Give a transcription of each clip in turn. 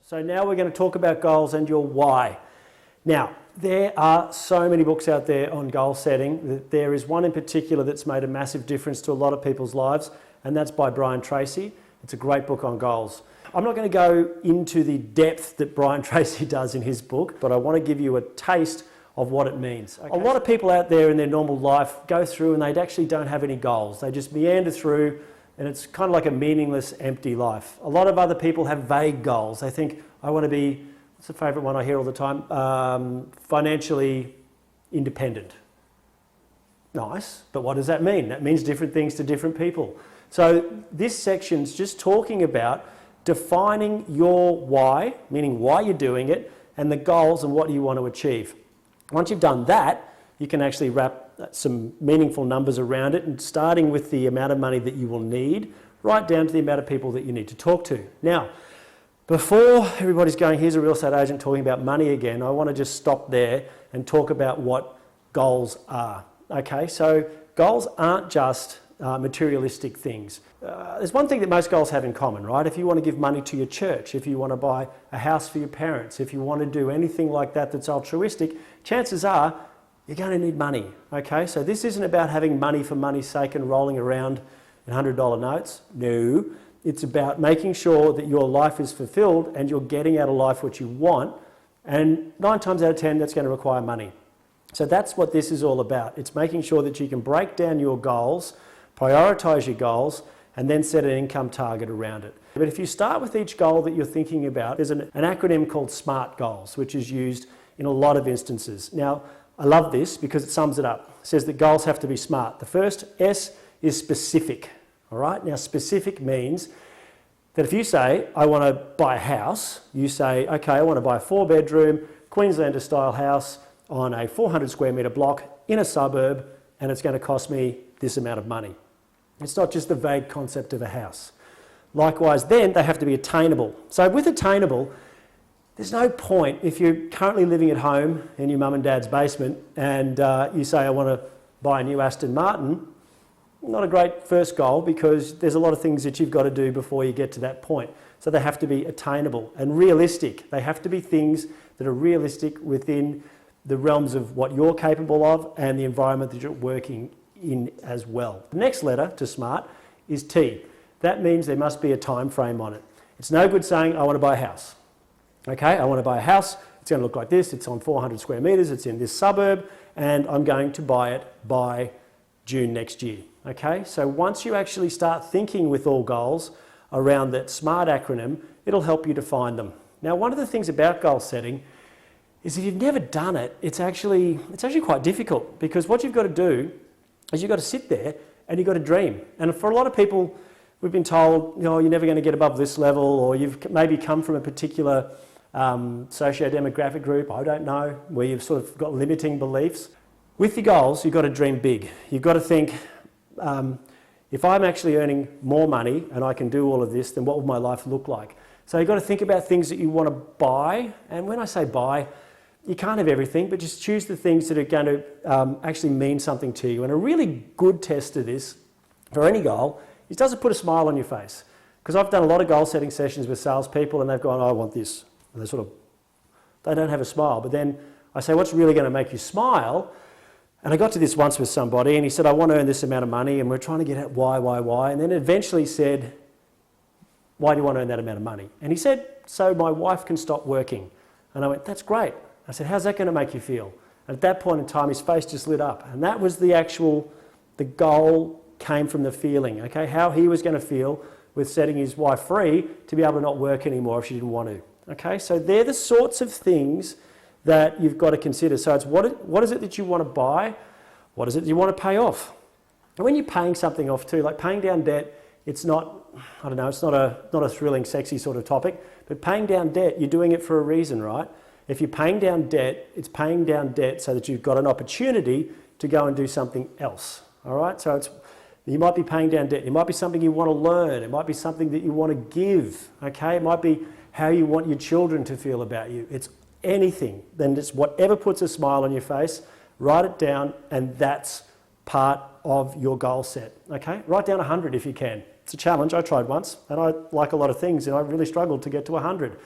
So now we're going to talk about goals and your why. Now, there are so many books out there on goal setting. There is one in particular that's made a massive difference to a lot of people's lives, and that's by Brian Tracy. It's a great book on goals. I'm not going to go into the depth that Brian Tracy does in his book, but I want to give you a taste of what it means. Okay. A lot of people out there in their normal life go through and they actually don't have any goals. They just meander through and it's kind of like a meaningless, empty life. A lot of other people have vague goals. They think, I want to be, what's the favourite one I hear all the time? Financially independent. Nice, but what does that mean? That means different things to different people. So this section's just talking about defining your why, meaning why you're doing it, and the goals and what you want to achieve. Once you've done that, you can actually wrap some meaningful numbers around it, and starting with the amount of money that you will need, right down to the amount of people that you need to talk to. Now, before everybody's going, here's a real estate agent talking about money again, I want to just stop there and talk about what goals are. Okay, so goals aren't just materialistic things. There's one thing that most goals have in common, right? If you want to give money to your church, if you want to buy a house for your parents, if you want to do anything like that that's altruistic, chances are you're going to need money, okay? So this isn't about having money for money's sake and rolling around in $100 notes. No, it's about making sure that your life is fulfilled and you're getting out of life what you want, and 9 times out of 10 that's going to require money. So that's what this is all about. It's making sure that you can break down your goals, prioritise your goals, and then set an income target around it. But if you start with each goal that you're thinking about, there's an acronym called SMART goals, which is used in a lot of instances. Now, I love this because it sums it up. It says that goals have to be smart. The first S is specific, all right? Now, specific means that if you say, I want to buy a house, you say, okay, I want to buy a 4-bedroom Queenslander style house on a 400 square metre block in a suburb, and it's going to cost me this amount of money. It's not just the vague concept of a house. Likewise, then they have to be attainable. So with attainable, there's no point if you're currently living at home in your mum and dad's basement and you say, I want to buy a new Aston Martin. Not a great first goal because there's a lot of things that you've got to do before you get to that point. So they have to be attainable and realistic. They have to be things that are realistic within the realms of what you're capable of and the environment that you're working in as well. The next letter to SMART is T. That means there must be a time frame on it. It's no good saying, I want to buy a house. Okay, I want to buy a house, it's going to look like this, it's on 400 square metres, it's in this suburb, and I'm going to buy it by June next year. Okay, so once you actually start thinking with all goals around that SMART acronym, it'll help you define them. Now, one of the things about goal setting is if you've never done it, it's actually quite difficult, because what you've got to do is you've got to sit there and you've got to dream. And for a lot of people, we've been told, you know, you're never going to get above this level, or you've maybe come from a particular socio-demographic group, I don't know, where you've sort of got limiting beliefs. With your goals, you've got to dream big. You've got to think, if I'm actually earning more money and I can do all of this, then what will my life look like? So you've got to think about things that you want to buy. And when I say buy, you can't have everything, but just choose the things that are going to actually mean something to you. And a really good test of this for any goal is, does it put a smile on your face? Because I've done a lot of goal setting sessions with salespeople and they've gone, oh, I want this. And they don't have a smile. But then I say, what's really going to make you smile? And I got to this once with somebody and he said, I want to earn this amount of money, and we're trying to get at why. And then eventually said, why do you want to earn that amount of money? And he said, so my wife can stop working. And I went, that's great. I said, how's that going to make you feel? And at that point in time, his face just lit up. And that was the goal came from the feeling, okay? How he was going to feel with setting his wife free to be able to not work anymore if she didn't want to. Okay, so they're the sorts of things that you've got to consider. So it's what is it that you want to buy? What is it that you want to pay off? And when you're paying something off too, like paying down debt, it's not, I don't know, it's not a thrilling, sexy sort of topic, but paying down debt, you're doing it for a reason, right? If you're paying down debt, it's paying down debt so that you've got an opportunity to go and do something else, all right? So you might be paying down debt. It might be something you want to learn. It might be something that you want to give, okay? It might be how you want your children to feel about you. It's anything. Then it's whatever puts a smile on your face, write it down, and that's part of your goal set, okay? Write down 100 if you can. It's a challenge. I tried once, and I like a lot of things, and I really struggled to get to 100.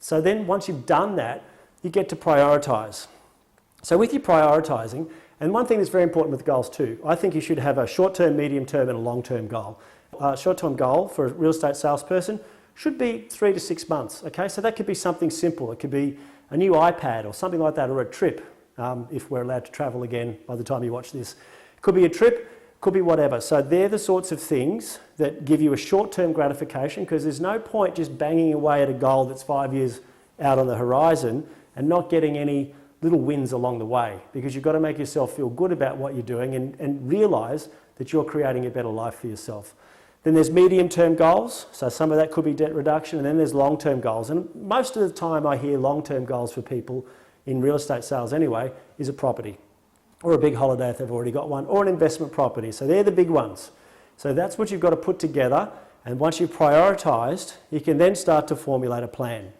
So then once you've done that, you get to prioritise. So with your prioritising, and one thing that's very important with goals too, I think you should have a short-term, medium-term and a long-term goal. A short-term goal for a real estate salesperson should be 3 to 6 months, okay? So that could be something simple. It could be a new iPad or something like that, or a trip, if we're allowed to travel again by the time you watch this. It could be a trip, could be whatever. So they're the sorts of things that give you a short-term gratification, because there's no point just banging away at a goal that's 5 years out on the horizon and not getting any little wins along the way, because you've got to make yourself feel good about what you're doing and realise that you're creating a better life for yourself. Then there's medium-term goals, so some of that could be debt reduction, and then there's long-term goals. And most of the time I hear long-term goals for people in real estate sales anyway is a property, or a big holiday if they've already got one, or an investment property. So they're the big ones. So that's what you've got to put together, and once you've prioritised, you can then start to formulate a plan.